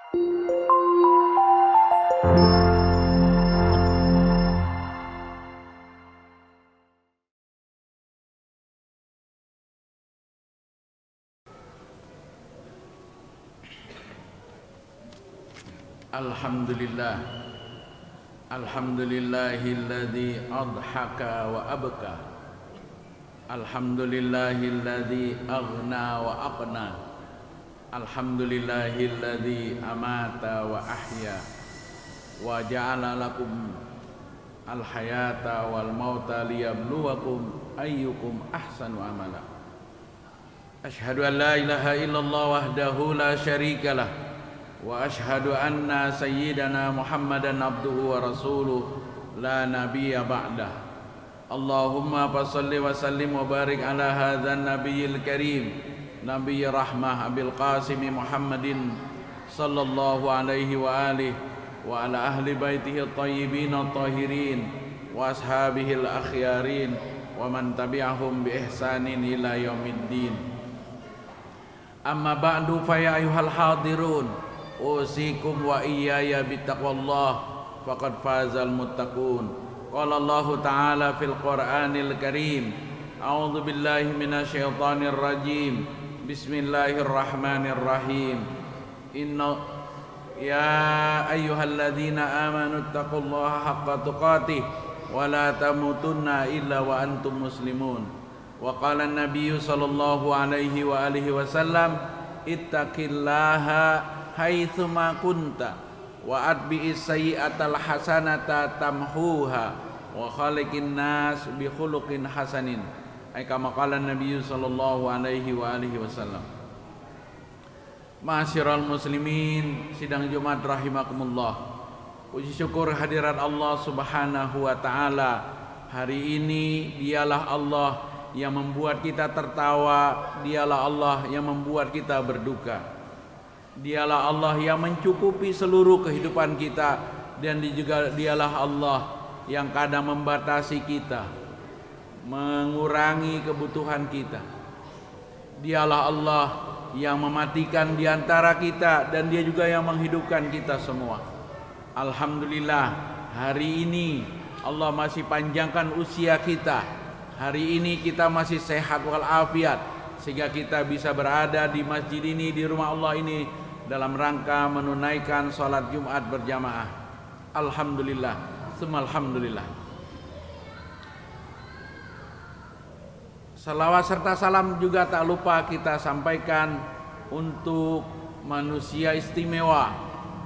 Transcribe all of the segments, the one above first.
Alhamdulillah, alhamdulillahilladzi adhaka wa abka, alhamdulillahilladzi aghna wa aqna, alhamdulillahilladzi amata wa ahya wa ja'ala lakum al-hayata wal mauta liyabluwakum ayyukum ahsanu amala. Ashhadu an la ilaha illallah wahdahu la syarikalah wa ashhadu anna sayyidana Muhammadan abduhu wa rasuluh la nabiyya ba'dah. Allahumma salli wa sallim wa barik ala hadzal nabiyil karim nabiyyi rahmah abil qasim Muhammadin sallallahu alaihi wa alihi wa ala ahli baitihi at-tayyibin at-tahirin wa ashabihi al-akhyarin wa man tabi'ahum bi ihsanin ila yaumiddin. Amma ba'du fa ya ayyuhal hadirun usikum wa iyaya bittaqwallah faqad fazal muttaqun. Qala Allah Ta'ala fil Qur'anil Karim, a'udzu billahi minasyaitonir rajim. Bismillahirrahmanirrahim. Inna ya ayyuhalladzina amanu taqullaha haqqa tuqatih wa la tamutunna illa wa antum muslimun. Wa qala an-nabiyyu sallallahu alaihi wa alihi wasallam, ittaqillaha haitsuma kunta wa atbi'is sayyi'atal hasanata tamhuha wa khaliqin nas bi khuluqin hasanin. Ay kama qala Nabi sallallahu alaihi wa alihi wasallam. Ma'asyiral muslimin, sidang Jumat rahimakumullah. Puji syukur hadirat Allah Subhanahu wa taala. Hari ini dialah Allah yang membuat kita tertawa, dialah Allah yang membuat kita berduka. Dialah Allah yang mencukupi seluruh kehidupan kita, dan juga dialah Allah yang kadang membatasi kita, mengurangi kebutuhan kita. Dialah Allah yang mematikan di antara kita, dan Dia juga yang menghidupkan kita semua. Alhamdulillah, hari ini Allah masih panjangkan usia kita. Hari ini kita masih sehat walafiat, sehingga kita bisa berada di masjid ini, di rumah Allah ini, dalam rangka menunaikan sholat Jumat berjamaah. Alhamdulillah, summa alhamdulillah. Salawat serta salam juga tak lupa kita sampaikan untuk manusia istimewa,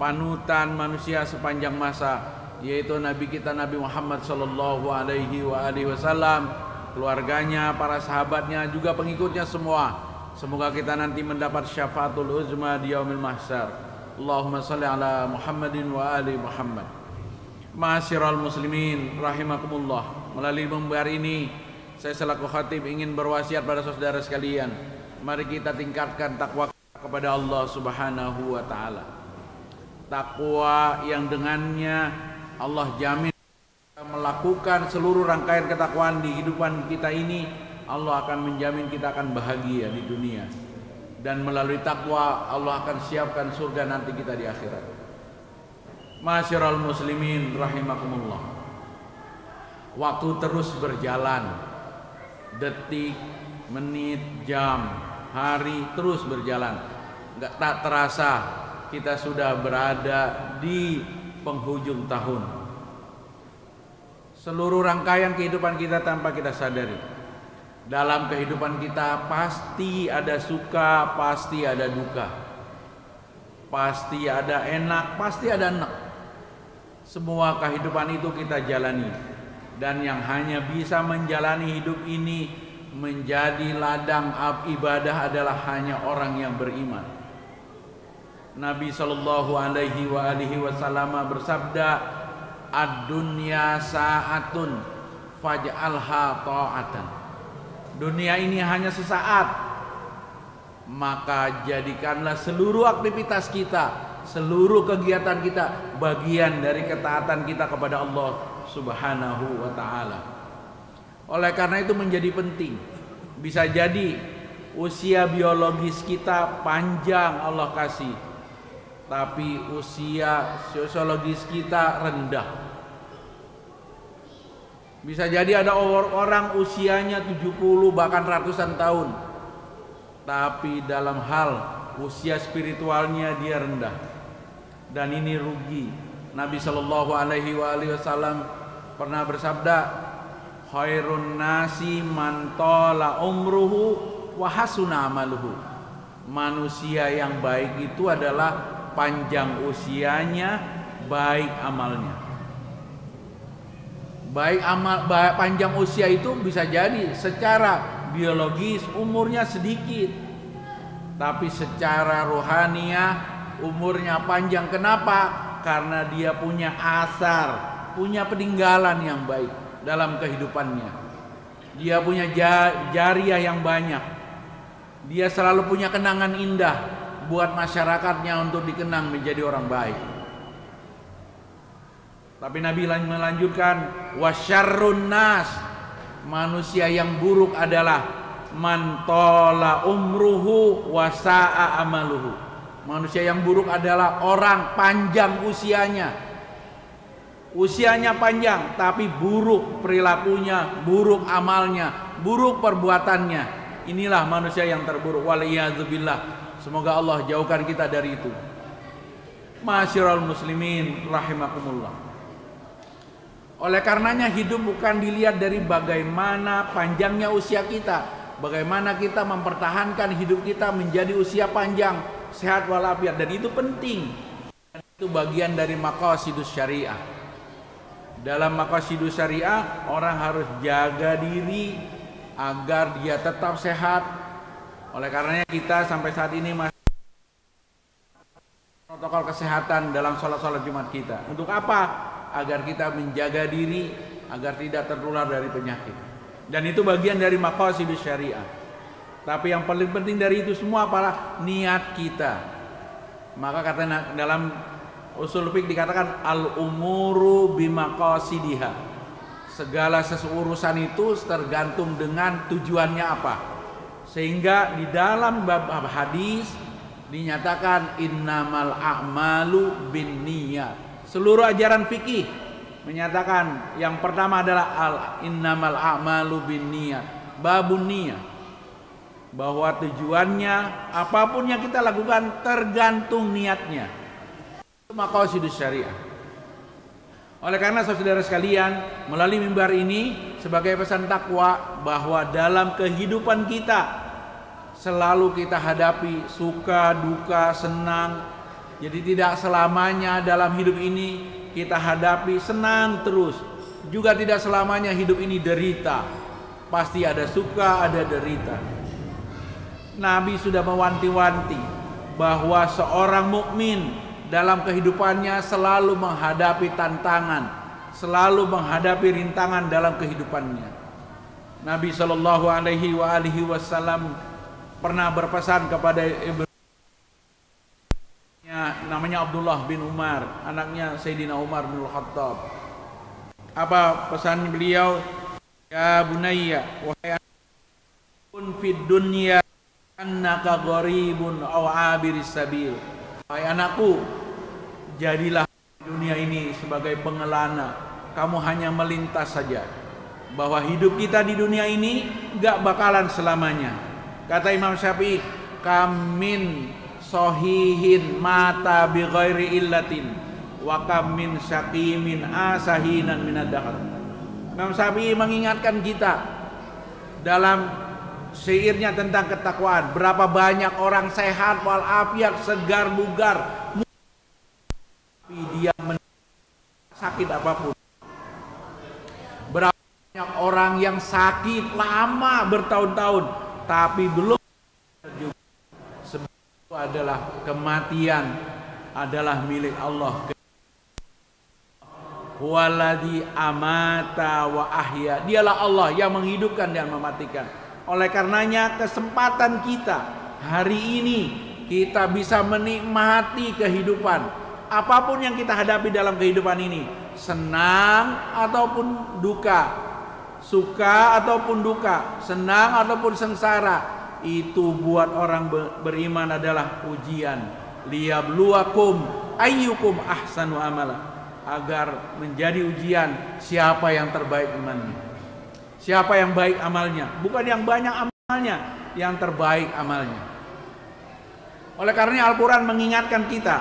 panutan manusia sepanjang masa, yaitu Nabi kita Nabi Muhammad sallallahu alaihi wasallam, keluarganya, para sahabatnya, juga pengikutnya semua. Semoga kita nanti mendapat syafaatul uzma di yaumil mahsyar. Allahumma shalli ala Muhammadin wa ali Muhammad. Ma'asyiral muslimin rahimakumullah. Melalui mimbar ini saya selaku khatib ingin berwasiat pada saudara sekalian, mari kita tingkatkan takwa kepada Allah Subhanahu wa taala. Takwa yang dengannya Allah jamin melakukan seluruh rangkaian ketakwaan di kehidupan kita ini, Allah akan menjamin kita akan bahagia di dunia, dan melalui takwa Allah akan siapkan surga nanti kita di akhirat. Ma'asyiral muslimin rahimakumullah. Waktu terus berjalan, detik, menit, jam, hari terus berjalan. Tak terasa kita sudah berada di penghujung tahun. Seluruh rangkaian kehidupan kita tanpa kita sadari. Dalam kehidupan kita pasti ada suka, pasti ada duka, pasti ada enak, pasti ada enak. Semua kehidupan itu kita jalani, dan yang hanya bisa menjalani hidup ini menjadi ladang ibadah adalah hanya orang yang beriman. Nabi sallallahu alaihi wasallam bersabda, ad-dunya sa'atun faj'alha ta'atan. Dunia ini hanya sesaat, maka jadikanlah seluruh aktivitas kita, seluruh kegiatan kita bagian dari ketaatan kita kepada Allah Subhanahu wa taala. Oleh karena itu menjadi penting. Bisa jadi usia biologis kita panjang Allah kasih, tapi usia sosiologis kita rendah. Bisa jadi ada orang usianya 70 bahkan ratusan tahun, tapi dalam hal usia spiritualnya dia rendah, dan ini rugi. Nabi Shallallahu Alaihi Wasallam pernah bersabda, khairun nasi man tala umruhu wa hasuna amaluhu. Manusia yang baik itu adalah panjang usianya, baik amalnya. Panjang usia itu bisa jadi secara biologis umurnya sedikit, tapi secara rohaniah umurnya panjang. Kenapa? Karena dia punya asar, punya peninggalan yang baik dalam kehidupannya. Dia punya jariah yang banyak. Dia selalu punya kenangan indah buat masyarakatnya untuk dikenang menjadi orang baik. Tapi Nabi melanjutkan, wasyarrun nas, manusia yang buruk adalah man tola umruhu wasa'a amaluhu. Manusia yang buruk adalah orang panjang usianya. Usianya panjang tapi buruk perilakunya, buruk amalnya, buruk perbuatannya. Inilah manusia yang terburuk. Waliyadzubillah. Semoga Allah jauhkan kita dari itu. Ma'asyiral muslimin rahimakumullah. Oleh karenanya hidup bukan dilihat dari bagaimana panjangnya usia kita, bagaimana kita mempertahankan hidup kita menjadi usia panjang, sehat walafiat, dan itu penting. Dan itu bagian dari maqasidus syariah. Dalam maqasidus syariah, orang harus jaga diri agar dia tetap sehat. Oleh karenanya kita sampai saat ini masih protokol kesehatan dalam sholat Jumat kita. Untuk apa? Agar kita menjaga diri agar tidak tertular dari penyakit. Dan itu bagian dari maqasidus syariah. Tapi yang paling penting dari itu semua adalah niat kita. Maka kata dalam usul fiqh dikatakan al umuru bimaqasidiha. Segala urusan itu tergantung dengan tujuannya apa. Sehingga di dalam bab hadis dinyatakan innamal a'malu binniyat. Seluruh ajaran fikih menyatakan yang pertama adalah innamal a'malu binniyat, babun niyah, bahwa tujuannya apapun yang kita lakukan tergantung niatnya. Itu maqasidus syariah. Oleh karena saudara sekalian, melalui mimbar ini sebagai pesan takwa bahwa dalam kehidupan kita selalu kita hadapi suka, duka, senang. Jadi tidak selamanya dalam hidup ini kita hadapi senang terus. Juga tidak selamanya hidup ini derita. Pasti ada suka, ada derita. Nabi sudah mewanti-wanti bahwa seorang mukmin dalam kehidupannya selalu menghadapi tantangan, selalu menghadapi rintangan dalam kehidupannya. Nabi Shallallahu Alaihi Wasallam pernah berpesan kepada namanya Abdullah bin Umar, anaknya Sayyidina Umar bin Khattab. Apa pesan beliau? Ya bunayya, wahai kun fid dunya annaka gharibun aw abiris sabil. Wahai anakku, jadilah dunia ini sebagai pengelana, kamu hanya melintas saja. Bahwa hidup kita di dunia ini gak bakalan selamanya. Kata Imam Syafi'i, kamin sohihin mata bi ghairi illatin wa kam min syaqimin asahinan minad-dahr. Imam Syafi'i mengingatkan kita dalam syairnya tentang ketakwaan, berapa banyak orang sehat walafiat, segar bugar, tapi dia sakit apapun. Berapa banyak orang yang sakit lama bertahun-tahun tapi belum juga. Itu adalah kematian adalah milik Allah. Waladhi amata wa ahya. Dialah Allah yang menghidupkan dan mematikan. Oleh karenanya kesempatan kita hari ini kita bisa menikmati kehidupan. Apapun yang kita hadapi dalam kehidupan ini, senang ataupun duka, suka ataupun duka, senang ataupun sengsara, itu buat orang beriman adalah ujian. liyabluwakum ayyukum ahsanu amala, agar menjadi ujian siapa yang terbaik imannya, siapa yang baik amalnya, bukan yang banyak amalnya, yang terbaik amalnya. Oleh karenanya Al-Quran mengingatkan kita,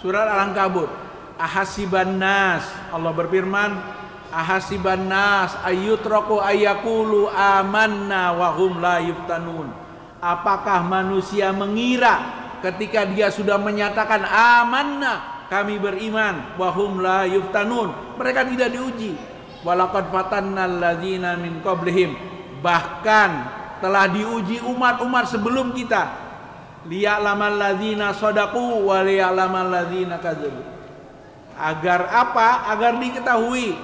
surat Al-Ankabut, ahasiban nas, Allah berfirman, ahasiban nas ayyutraku ayyakulu amanna wa hum la yuftanun. Apakah manusia mengira ketika dia sudah menyatakan amanna, kami beriman, wa hum la yuftanun, mereka tidak diuji. Walaqad fatannal ladzina min qablihim, bahkan telah diuji umat-umat sebelum kita. Liya'lamal ladzina shadaqu wa liya'lamal ladzina kadzabu. Agar apa? Agar diketahui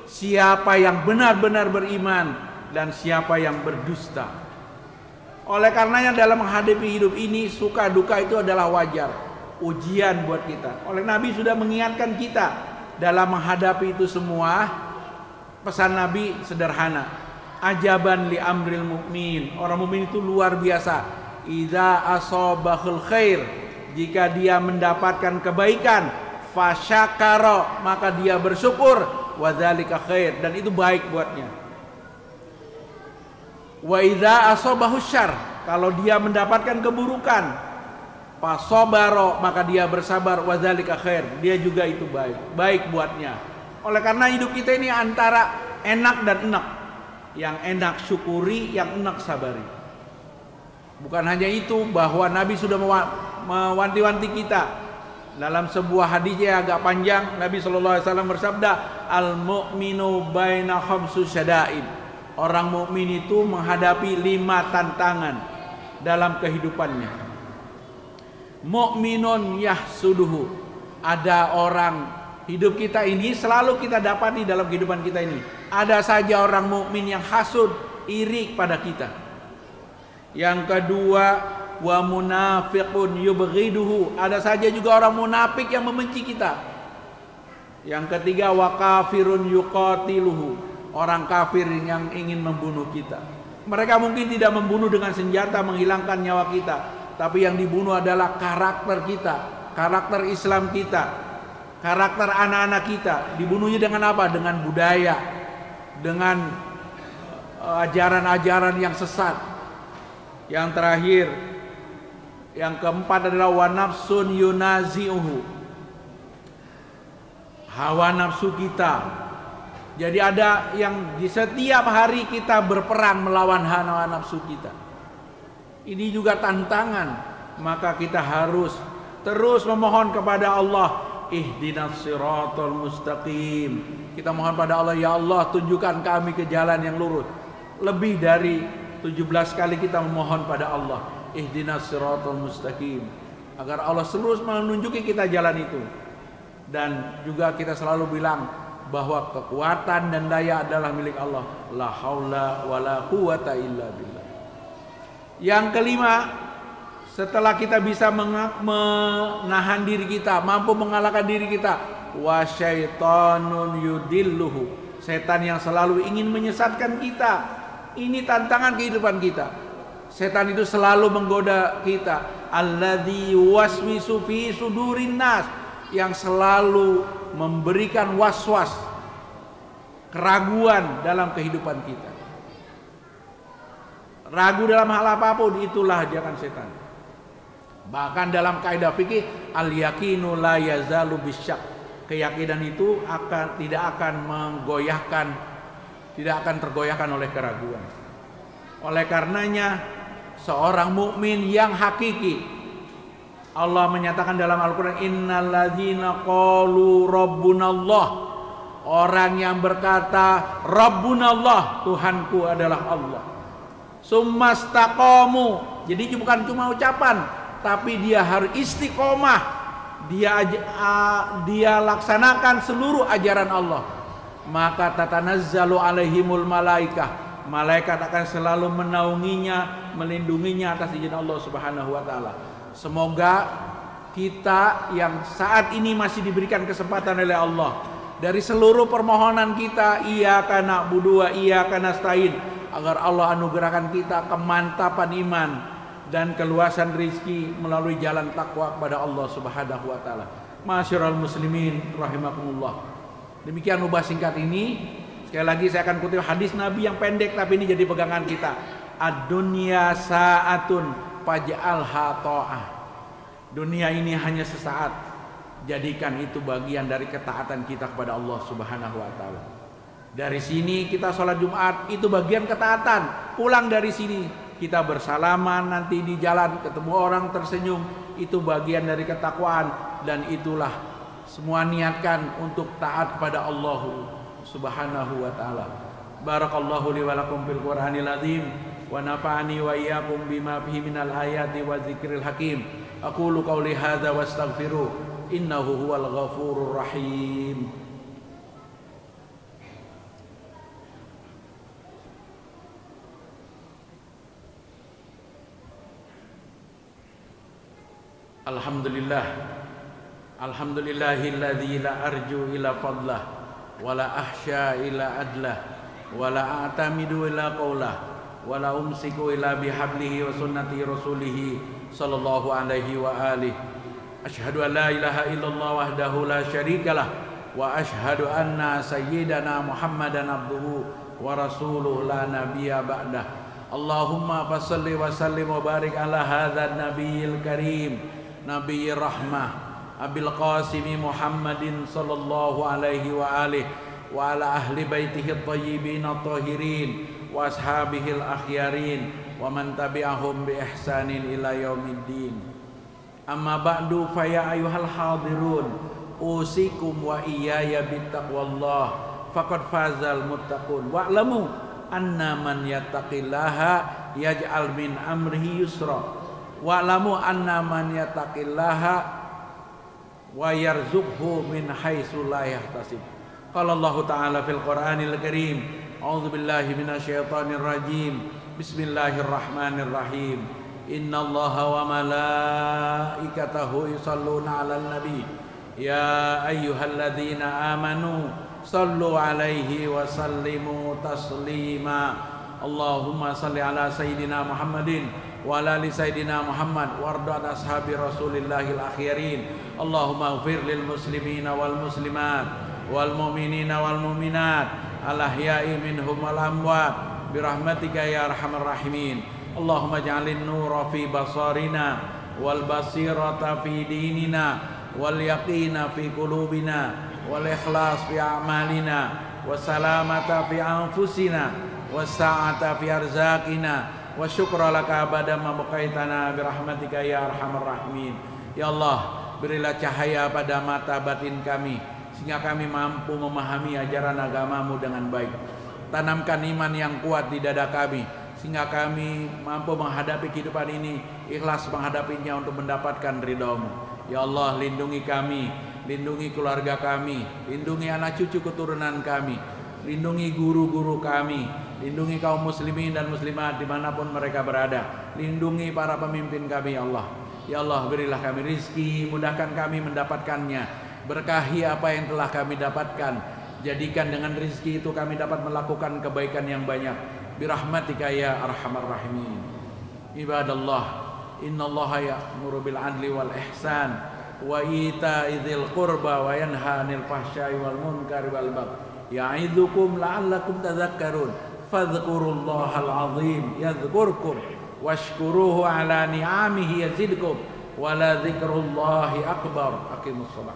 siapa yang benar-benar beriman dan siapa yang berdusta. Oleh karenanya dalam menghadapi hidup ini, suka duka itu adalah wajar, ujian buat kita. Oleh Nabi sudah mengingatkan kita dalam menghadapi itu semua. Pesan Nabi sederhana, ajaban li amril mukmin, orang mukmin itu luar biasa. Idza asabahul khair, jika dia mendapatkan kebaikan, fasyakara, maka dia bersyukur, wadzalika khair, dan itu baik buatnya. Wa idza asabahus syarr, kalau dia mendapatkan keburukan, fasabara, maka dia bersabar, wadzalika khair, dia juga itu baik buatnya. Oleh karena hidup kita ini antara enak dan enak, yang enak syukuri, yang enak sabari. Bukan hanya itu, bahwa Nabi sudah mewanti-wanti kita dalam sebuah hadis yang agak panjang. Nabi SAW bersabda, al-mu'minu baina khamsu syada'id, orang mukmin itu menghadapi 5 tantangan dalam kehidupannya. Mu'minun yahsuduhu, ada orang, hidup kita ini selalu kita dapati dalam kehidupan kita ini, ada saja orang mukmin yang hasud, iri pada kita. Yang kedua, wa munafiqun yubghiduhu, ada saja juga orang munafik yang membenci kita. Yang ketiga, wa kafirun yuqatiluhu, orang kafir yang ingin membunuh kita. Mereka mungkin tidak membunuh dengan senjata menghilangkan nyawa kita, tapi yang dibunuh adalah karakter kita, karakter Islam kita, karakter anak-anak kita. Dibunuhnya dengan apa? Dengan budaya, dengan ajaran-ajaran yang sesat. Yang terakhir, yang keempat adalah wa nafsun yunazi'uhu, hawa nafsu kita. Jadi ada yang di setiap hari kita berperang melawan hawa nafsu kita. Ini juga tantangan, maka kita harus terus memohon kepada Allah, ihdinas siratal mustaqim. Kita mohon pada Allah, ya Allah tunjukkan kami ke jalan yang lurus. Lebih dari 17 kali kita memohon pada Allah, ihdinas siratal mustaqim, agar Allah terus menunjuki kita jalan itu. Dan juga kita selalu bilang bahwa kekuatan dan daya adalah milik Allah, la haula wala quwata illa billah. Yang kelima, setelah kita bisa menahan diri kita, mampu mengalahkan diri kita, wa syaitanun yudilluhu, setan yang selalu ingin menyesatkan kita. Ini tantangan kehidupan kita. Setan itu selalu menggoda kita. Alladzi waswisu fi sudurin nas, yang selalu memberikan was-was, keraguan dalam kehidupan kita. Ragu dalam hal apapun, itulah ajakan setan. Bahkan dalam kaidah fikih, al-yaqinu la yazalu bisyak, keyakinan itu tidak akan menggoyahkan, tidak akan tergoyahkan oleh keraguan. Oleh karenanya seorang mukmin yang hakiki, Allah menyatakan dalam Al-Quran, innalladzina qalu rabbunallah, orang yang berkata rabbunallah, Tuhanku adalah Allah, summastaqamu, jadi bukan cuma ucapan, tapi dia harus istiqomah, dia laksanakan seluruh ajaran Allah. Maka tatanazzalu alaihimul malaikah, malaikat akan selalu menaunginya, melindunginya atas izin Allah Subhanahu wa taala. Semoga kita yang saat ini masih diberikan kesempatan oleh Allah, dari seluruh permohonan kita, iyyaka na'budu wa iyyaka nasta'in, agar Allah anugerahkan kita kemantapan iman, dan keluasan rizki melalui jalan takwa kepada Allah Subhanahu wa taala. Masyiral muslimin rahimakumullah. Demikian ubah singkat ini. Sekali lagi saya akan kutip hadis Nabi yang pendek tapi ini jadi pegangan kita. Ad-dunya sa'atun faj'alha ta'ah. Dunia ini hanya sesaat. Jadikan itu bagian dari ketaatan kita kepada Allah Subhanahu wa taala. Dari sini kita sholat Jumat, itu bagian ketaatan. Pulang dari sini kita bersalaman nanti di jalan, ketemu orang tersenyum, itu bagian dari ketakwaan. Dan itulah semua niatkan untuk taat kepada Allah Subhanahu wa taala. Barakallahu li wa lakum fil Qur'anil azim wa nafa'ani wa iyyakum bima fihi minal ayati wa dzikril hakim. Aqulu qauli hadza wastaghfiru innahu huwal ghafurur rahim. Alhamdulillah, alhamdulillahilladzi la arju ila fadlah wa la ahsya ila adlah wa la a'tamidu ila qawlah wa la umsiku ila bihablihi wa sunnati rasulih sallallahu alaihi wa alihi. Asyhadu an la ilaha illallah wahdahu la syarikalah wa asyhadu anna sayyidana Muhammadan abduhu wa rasuluh la nabiyya ba'dah. Allahumma fassalli wa sallim wa barik ala hadzal nabiyil karim, Nabi rahmah Abil Qasimi Muhammadin sallallahu alaihi wa alihi wa ala ahli baitihi at-tayyibin at-tahirin wa ashabihi al-akhyarin wa man tabi'ahum bi ihsanin ila yaumiddin. Amma ba'du fa ya ayyuhal hadirun usikum wa iyaya bittaqwallah faqad fazal muttaqun wa'lamu anna man yattaqillaha yaj'al min amrihi yusra wa'lamu anna man yattaqillaha wa yarzuqhu min haitsu la yahtasib. Qala Allah Ta'ala fil Qur'anil Karim, a'udzu billahi minasyaitonir rajim. Bismillahirrahmanirrahim. Innallaha wa malaikatahu yusholluna 'alan nabi. Ya ayyuhalladzina amanu shallu 'alaihi wa sallimu taslima. Allahumma shalli ala sayyidina Muhammadin wa ala ali sayyidina Muhammad warda an ashabi rasulillahil akhirin. Allahumma ighfir lil muslimina wal muslimat wal mu'minina wal mu'minat al ahya'i minhum wal amwat birahmatika ya arhamar rahimin. Allahumma ja'alin nura fi basarina wal basirata fi dinina wal yaqina fi qulubina wal ikhlas fi a'malina was salamata fi anfusina was sa'ata fi arzaqina wa syukra laka abada ma baqaitana birahmatika ya arhamar rahimin. Ya Allah, berilah cahaya pada mata batin kami sehingga kami mampu memahami ajaran agamamu dengan baik. Tanamkan iman yang kuat di dada kami sehingga kami mampu menghadapi kehidupan ini ikhlas menghadapinya untuk mendapatkan ridhamu. Ya Allah, lindungi kami, lindungi keluarga kami, lindungi anak cucu keturunan kami, lindungi guru-guru kami, lindungi kaum muslimin dan muslimat dimanapun mereka berada. Lindungi para pemimpin kami ya Allah. Ya Allah, berilah kami rizki, mudahkan kami mendapatkannya. Berkahi apa yang telah kami dapatkan. Jadikan dengan rizki itu kami dapat melakukan kebaikan yang banyak. Birahmatika ya arhamar rahimin. Ibadallah, innallaha ya'muru bil adli wal ihsan wa ita'i dzil qurba wa yanha 'anil fahsya'i wal munkari wal baghi. Ya'idzukum la'allakum tadhakkarun. Fadhkurullahal 'azim yadhkurkum washkuruhu 'ala ni'amihi yazidkum wa la dzikrullahi akbar. Aqimus shalah.